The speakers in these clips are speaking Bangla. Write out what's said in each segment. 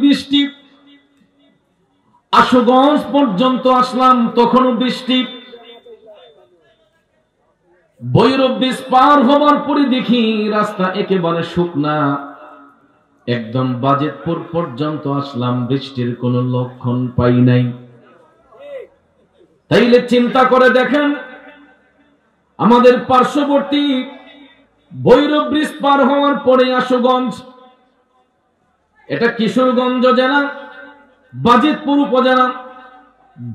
বৃষ্টি। আশুগঞ্জ পর্যন্ত আসলাম, তখনও বৃষ্টি। ভৈরব ব্রিজ পার হবার পরে দেখি রাস্তা একেবারে শুকনা। একদম বাজেতপুর পর্যন্ত আসলাম, বৃষ্টির কোনো লক্ষণ পাই নাই। তাইলে চিন্তা করে দেখেন, আমাদের পার্শ্ববর্তী ভৈরব ব্রিজ পার হওয়ার পরে আশুগঞ্জ, এটা কিশোরগঞ্জ জেলা, বাজিতপুর উপজেলা।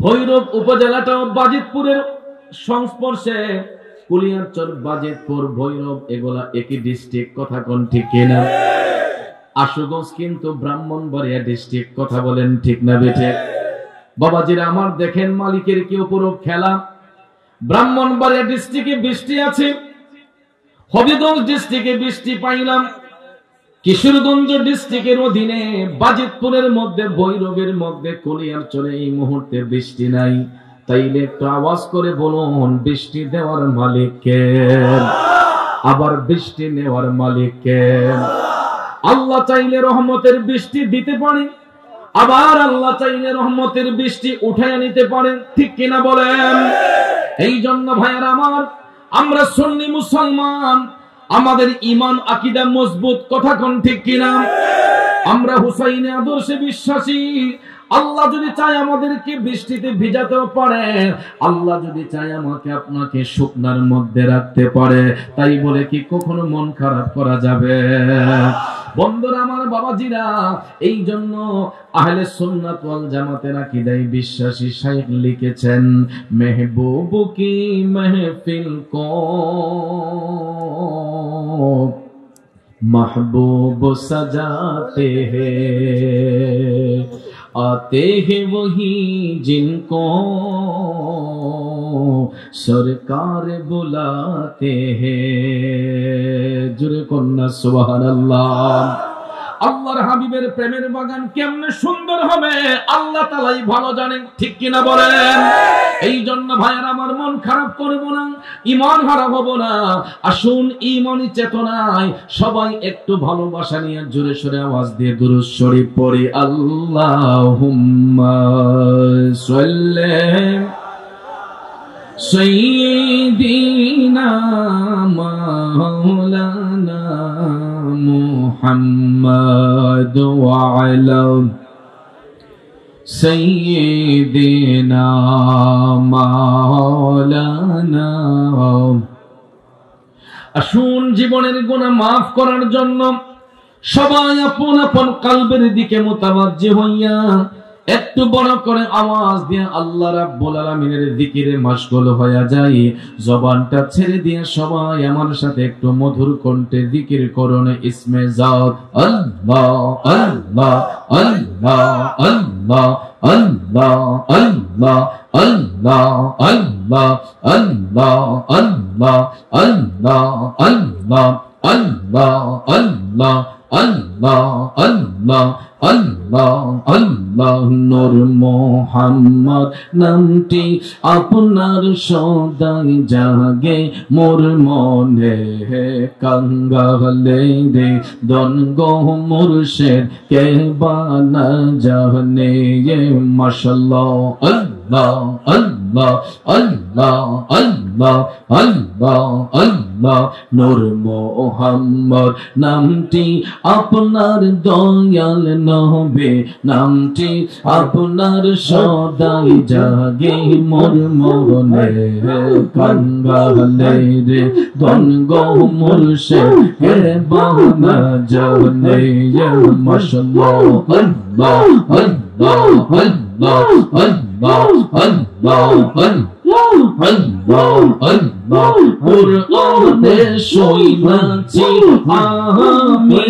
ভৈরব উপজেলাটাও বাজিতপুরের সংস্পর্শে। কুলিয়ারচর, বাজিতপুর, ভৈরব এগুলা একই ডিস্ট্রিক্ট, কথা কোন ঠিক কিনা? আশুগঞ্জ কিন্তু ব্রাহ্মণবাড়িয়া ডিস্ট্রিক্ট, কথা বলেন ঠিক না বেঠে? বাবাজিরা আমার, দেখেন মালিকের কি অপরূপ খেলা। ব্রাহ্মণবাড়িয়া ডিস্ট্রিক্টে বৃষ্টি আছে, হবিগঞ্জ ডিস্ট্রিক্টে বৃষ্টি পাইলাম, কিশোরগঞ্জ ডিস্ট্রিক্টের অধীনে বাজিতপুরের মধ্যে, ভৈরবের মধ্যে, কুলিয়ারচরে এই মুহূর্তে বৃষ্টি নাই। তাইলে একটু আওয়াজ করে বলুন, বৃষ্টি দেওয়ার মালিক কে? আবার বৃষ্টি নেওয়ার মালিক কে? আল্লাহ চাইলে রহমতের বৃষ্টি দিতে পারে, আবার আল্লাহ চাইলে রহমতের বৃষ্টি উঠাইয়া নিতে পারেন, ঠিক কিনা বলেন? এই জন্য ভাইয়েরা আমার, আমরা সুন্নি মুসলমান, আমাদের ঈমান আকীদা মজবুত, কথা কোন ঠিক কিনা? আমরা হুসাইনি আদর্শে বিশ্বাসী। আল্লাহ যদি চায় আমাদেরকে বৃষ্টিতে ভিজাতেও পারে, আল্লাহ যদি চায় আমাকে আপনাকে শুকনার মধ্যে রাখতে পারে। তাই বলে কি কখনো মন খারাপ করা যাবে? বন্ধুরা আমার, বাবাজিরা, এই জন্য আহলে সুন্নাত ওয়াল জামাতের আকীদায় বিশ্বাসী শাইখ লিখেছেন, মেহবুব কি महफिल को महबूब सजाते हैं, आते हैं वही जिनको सरकार बुलाते हैं। जुरे कन्ना सुबहानाल्लाह। আল্লাহর হাবিবের প্রেমের বাগান কেমনে সুন্দর হবে আল্লাহ তাআলাই ভালো জানেন, ঠিক কিনা বলেন? এই জন্য ভাইয়েরা আমার, মন খারাপ করব না, ঈমান হারাব না। আসুন ঈমানি চেতনায় সবাই একটু ভালোবাসা নিয়ে জোরে সোরে আওয়াজ দিয়ে দুরূদ শরীফ পড়ি। আল্লাহুম্মা সাল্লি সাইয়্যিদিনা মাওলানা মুহাম্মদ ওয়া আলা সাইয়্যিদিনা মাওলানা। আসুন জীবনের গুনাহ মাফ করার জন্য সবাই আপন আপন কলবের দিকে মুতাওয়াজ্জি হইয়া একটু বড় করে আওয়াজ দিয়ে আল্লাহ রাব্বুল আলামিনের জিকিরে মাশগুল হয়ে যায়। জবানটা ছেড়ে দিয়ে সবাই আমার সাথে একটু মধুর কণ্ঠে জিকির করুন, ইসমে জাত আল্লাহ আল্লাহ আল্লাহ আল্লাহ আল্লাহ আল্লাহ আল্লাহ আল্লাহ আল্লাহ আল্লাহ আল্লাহ আল্লাহ আল্লাহ আল্লাহ আল্লাহ আল্লাহ আল্লাহ আল্লাহ। নূর মোহাম্মদ নামটি আপনার সদাই জাগে মোর মনে, কাঙ্গালে রে দনগ মুর্শিদ কে বানা জানে। মাশাআল্লাহ আল্লাহ আল্লাহ আল্লাহ আল্লাহ আল্লাহ আল্লাহ। নূর মোহাম্মদ নামটি আপনার দয়াল নবী, নামটি আপনার সদাই জাগে মোর মনে, কাঙ্গালে রে দনগ মুর্শিদ কে বানা জানে। মাশাআল্লাহ আল্লাহ আল্লাহ আল্লাহ আল্লাহ আল্লাহ আল্লাহ আল্লাহ। কুরআনে শুনাছি আমি